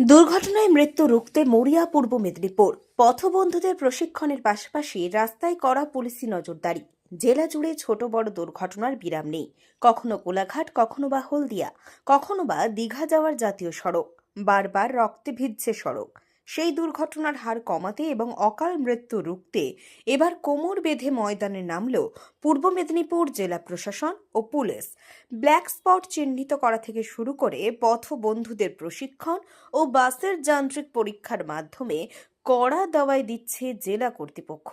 দুর্ঘটনায় মৃত্যু রুখতে মরিয়া পূর্ব মেদিনীপুর। পথবন্ধুদের প্রশিক্ষণের পাশাপাশি রাস্তায় কড়া পুলিশি নজরদারি। জেলা জুড়ে ছোট বড় দুর্ঘটনার বিরাম নেই। কখনো কোলাঘাট, কখনো বা হলদিয়া, কখনো বা দীঘা যাওয়ার জাতীয় সড়ক। বারবার রক্তে ভিজছে সড়ক। সেই দুর্ঘটনার হার কমাতে এবং অকাল মৃত্যু রুখতে এবার কোমর বেঁধে ময়দানে নামল পূর্ব মেদিনীপুর জেলা প্রশাসন ও পুলিশ। ব্ল্যাক স্পট চিহ্নিত করা থেকে শুরু করে পথবন্ধুদের প্রশিক্ষণ ও বাসের যান্ত্রিক পরীক্ষার মাধ্যমে কড়া দাওয়াই দিচ্ছে জেলা কর্তৃপক্ষ।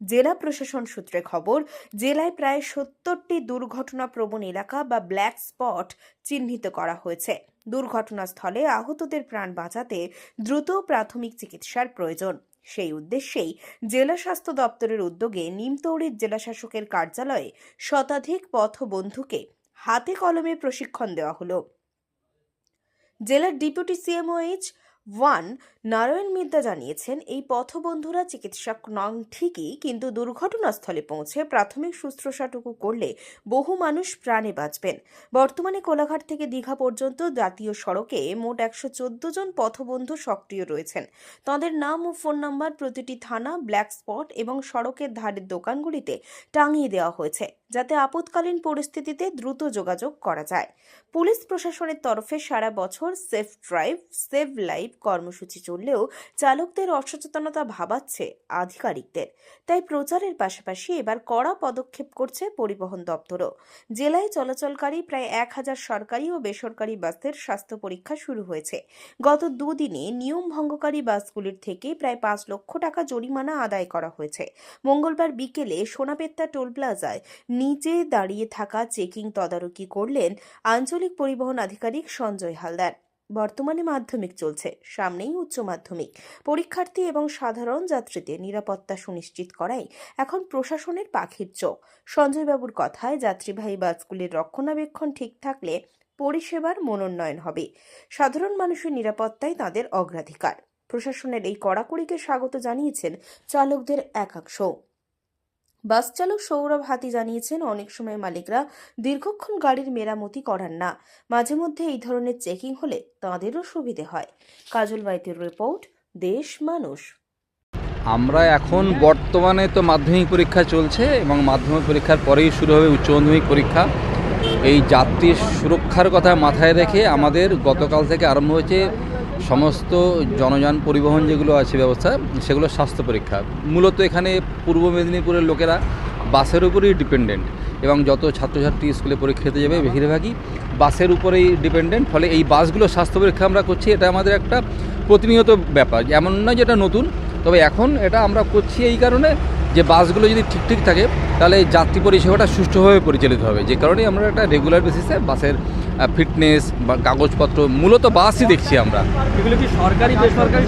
জেলা প্রশাসন সূত্রে খবর, জেলায় প্রায় ৭০টি দুর্ঘটনা প্রবণ এলাকা বা ব্ল্যাক স্পট চিহ্নিত করা হয়েছে। দুর্ঘটনাস্থলে আহতদের প্রাণ বাঁচাতে দ্রুত প্রাথমিক চিকিৎসার প্রয়োজন। সেই উদ্দেশ্যেই জেলা স্বাস্থ্য দপ্তরের উদ্যোগে নিমতৌড়ির জেলাশাসকের কার্যালয়ে শতাধিক পথবন্ধুকে হাতে কলমে প্রশিক্ষণ দেওয়া হলো। জেলার ডেপুটি CMOH-1 নারায়ণ মিদ্যা জানিয়েছেন, এই পথবন্ধুরা চিকিৎসক নন ঠিকই, কিন্তু দুর্ঘটনাস্থলে পৌঁছে প্রাথমিক শুশ্রূষাটুকু করলে বহু মানুষ প্রাণে বাঁচবেন। বর্তমানে কোলাঘাট থেকে দীঘা পর্যন্ত জাতীয় সড়কে মোট 114 জন পথবন্ধু সক্রিয় রয়েছেন। তাদের নাম ও ফোন নাম্বার প্রতিটি থানা, ব্ল্যাক স্পট এবং সড়কের ধারের দোকানগুলিতে টাঙিয়ে দেওয়া হয়েছে, যাতে আপৎকালীন পরিস্থিতিতে দ্রুত যোগাযোগ করা যায়। পুলিশ প্রশাসনের তরফে সারা বছর সেফ ড্রাইভ, সেভ লাইফ কর্মসূচি চললেও চালকদের অসচেতনতা ভাবাচ্ছে আধিকারিকদের। তাই প্রচারের পাশাপাশি এবার কড়া পদক্ষেপ করছে পরিবহন দপ্তরও। জেলায় চলাচলকারী প্রায় 1000 সরকারি ও বেসরকারি বাসের স্বাস্থ্য পরীক্ষা শুরু হয়েছে। গত দুদিনে নিয়ম ভঙ্গকারী বাসগুলির থেকে প্রায় 5 লক্ষ টাকা জরিমানা আদায় করা হয়েছে। মঙ্গলবার বিকেলে সোনাপেত্তা টোল প্লাজায় নিচে দাঁড়িয়ে থাকা চেকিং তদারকি করলেন আঞ্চলিক পরিবহন আধিকারিক সঞ্জয় হালদার। বর্তমানে মাধ্যমিক চলছে, সামনেই উচ্চ মাধ্যমিক। পরীক্ষার্থী এবং সাধারণ যাত্রীদের নিরাপত্তা সুনিশ্চিত করাই এখন প্রশাসনের পাখির চোখ। সঞ্জয় বাবুর কথায়, যাত্রীবাহী বাসগুলির রক্ষণাবেক্ষণ ঠিক থাকলে পরিষেবার মনোন্নয়ন হবে। সাধারণ মানুষের নিরাপত্তাই তাদের অগ্রাধিকার। প্রশাসনের এই কড়াকড়িকে স্বাগত জানিয়েছেন চালকদের একাংশ। বাস চালক সৌরভ হাতি জানিয়েছেন, অনেক সময় মালিকরা দীর্ঘক্ষণ গাড়ির মেরামতি করান না। মাঝে মধ্যে এই ধরনের চেকিং হলে তাঁদেরও সুবিধে হয়। কাজল বাইতের রিপোর্ট, দেশ মানুষ। আমরা এখন বর্তমানে তো মাধ্যমিক পরীক্ষা চলছে এবং মাধ্যমিক পরীক্ষার পরেই শুরু হবে উচ্চ মাধ্যমিক পরীক্ষা। এই যাত্রী সুরক্ষার কথা মাথায় রেখে আমাদের গতকাল থেকে আরম্ভ হয়েছে সমস্ত জনযান পরিবহন যেগুলো আছে ব্যবস্থা, সেগুলো স্বাস্থ্য পরীক্ষা। মূলত এখানে পূর্ব মেদিনীপুরের লোকেরা বাসের উপরেই ডিপেন্ডেন্ট এবং যত ছাত্রছাত্রী স্কুলে পরীক্ষা দিতে যাবে বেশিরভাগই বাসের উপরেই ডিপেন্ডেন্ট। ফলে এই বাসগুলো স্বাস্থ্য পরীক্ষা আমরা করছি, এটা আমাদের একটা প্রতিনিয়ত ব্যাপার। এমন নয় যেটা নতুন, তবে এখন এটা আমরা করছি এই কারণে যে বাসগুলো যদি ঠিক থাকে তাহলে যাত্রী পরিষেবাটা সুষ্ঠুভাবে পরিচালিত হবে। যে কারণেই আমরা একটা রেগুলার বেসিসে বাসের ফিটনেস বা কাগজপত্র, মূলত বাসই দেখছি আমরা। এগুলো কি সরকারি বেসরকারি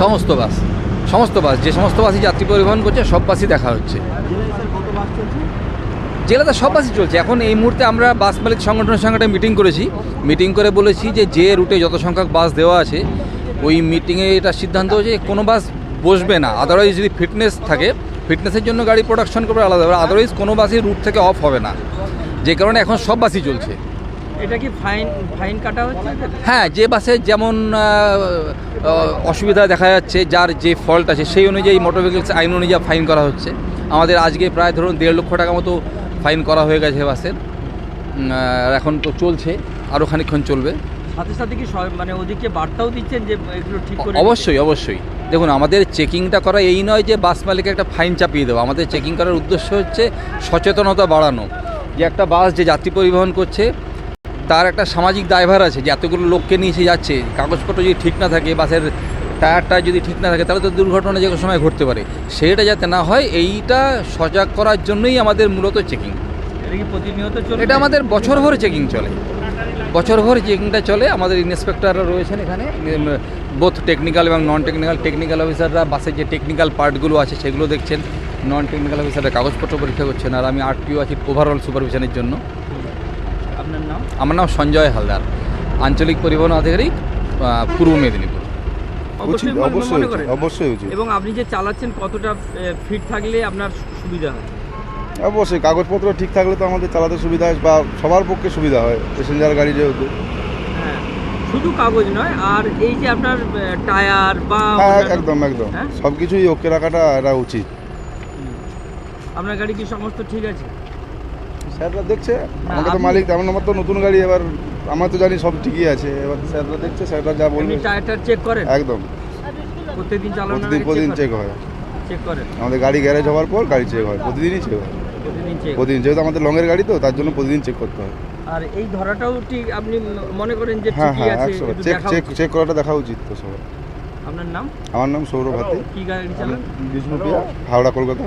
সমস্ত বাস যে সমস্ত বাসই যাত্রী পরিবহন করছে সব বাসই দেখা হচ্ছে। জেলাতে সব বাসই চলছে। এখন এই মুহূর্তে আমরা বাস মালিক সংগঠনের সঙ্গে একটা মিটিং করে বলেছি যে রুটে যত সংখ্যক বাস দেওয়া আছে ওই মিটিংয়ে এটা সিদ্ধান্ত হয়েছে কোনো বাস বসবে না। আদারওয়াইজ যদি ফিটনেস থাকে, ফিটনেসের জন্য গাড়ি প্রোডাকশন করবে আলাদা, আদারওয়াইজ কোনো বাসই রুট থেকে অফ হবে না। যে কারণে এখন সব বাসই চলছে। এটা কি ফাইন কাটা হচ্ছে? হ্যাঁ, যে বাসে যেমন অসুবিধা দেখা যাচ্ছে, যার যে ফল্ট আছে সেই অনুযায়ী মোটর ভেহিকলস আইন অনুযায়ী ফাইন করা হচ্ছে। আমাদের আজকে প্রায় ধরুন 1.5 লক্ষ টাকা মতো ফাইন করা হয়ে গেছে বাসের। এখন তো চলছে, আরও খানিকক্ষণ চলবে। সাথে সাথে কি মানে ওদিকে বার্তাও দিচ্ছেন যে এগুলো ঠিক করে? অবশ্যই। দেখুন, আমাদের চেকিংটা করা এই নয় যে বাস মালিককে একটা ফাইন চাপিয়ে দেবো। আমাদের চেকিং করার উদ্দেশ্য হচ্ছে সচেতনতা বাড়ানো, যে একটা বাস যে যাত্রী পরিবহন করছে তার একটা সামাজিক দায়ভার আছে, যে এতগুলো লোককে নিয়ে এসে যাচ্ছে, কাগজপত্র যদি ঠিক না থাকে, বাসের টায়ারটা যদি ঠিক না থাকে, তাহলে তো দুর্ঘটনা যে কোনো সময় ঘটতে পারে। সেটা যাতে না হয় এইটা সজাগ করার জন্যই আমাদের মূলত চেকিং। এটা কি প্রতিনিয়ত চলে? এটা আমাদের বছরভর চেকিং চলে, বছরভর চেকিংটা চলে। আমাদের ইন্সপেক্টররা রয়েছেন এখানে, বোথ টেকনিক্যাল এবং নন টেকনিক্যাল অফিসাররা বাসের যে টেকনিক্যাল পার্টগুলো আছে সেগুলো দেখছেন, নন টেকনিক্যাল অফিসাররা কাগজপত্র পরীক্ষা করছেন, আর আমি RTO আছি ওভারঅল সুপারভিশনের জন্য। আপনার নাম? আমার নাম সঞ্জয় হালদার, আঞ্চলিক পরিবহন আধিকারিক, পূর্ব মেদিনীপুর। অবশ্যই। এবং আপনি যে চালাচ্ছেন কতটা ফিট থাকলে আপনার সুবিধা হয়? অবশ্যই কাগজপত্র ঠিক থাকলে তো আমাদের চালাতে সুবিধা হয় বা সবার পক্ষে সুবিধা হয়, প্যাসেঞ্জার গাড়ি যেহেতু। হ্যাঁ, শুধু কাগজ নয়, আর এই যে আপনার টায়ার বা হ্যাঁ অন্যান্য- একদম একদম হ্যাঁ? সব কিছুই ওকে রাখাটা এটা উচিত। আপনার গাড়ি কি সমস্ত ঠিক আছে? স্যাররা দেখছে, আমাকে তো আপনি- মালিক, আমার তো নতুন গাড়ি, এবার আমার তো জানি সব ঠিকই আছে, এবার স্যাররা দেখছে, স্যাররা যা বলবে আপনি টায়ারটার চেক করেন? একদম প্রত্যেকদিন চালানোর প্রতিদিন চেক হয়। চেক করেন? আমাদের গাড়ি গ্যারেজ হওয়ার পর গাড়ি চেক হয়, প্রতিদিনই চেক হয়। প্রতিদিন চেক। প্রতিদিন, যেহেতু আমাদের লংয়ের গাড়ি তো তার জন্য প্রতিদিন চেক করতে হয়। আর এই ধরাটাও ঠিক আপনি মনে করেন যে হ্যাঁ ঠিকই হ্যাঁ আছে? 100 একটু চেক দেখা চেক উচিত। চেক করাটা দেখা উচিত তো সবার। আপনার নাম? আমার নাম সৌরভ হাতি, কি গাড়ি চালান? বিষ্ণুপ্রিয়া, হাওড়া কলকাতা।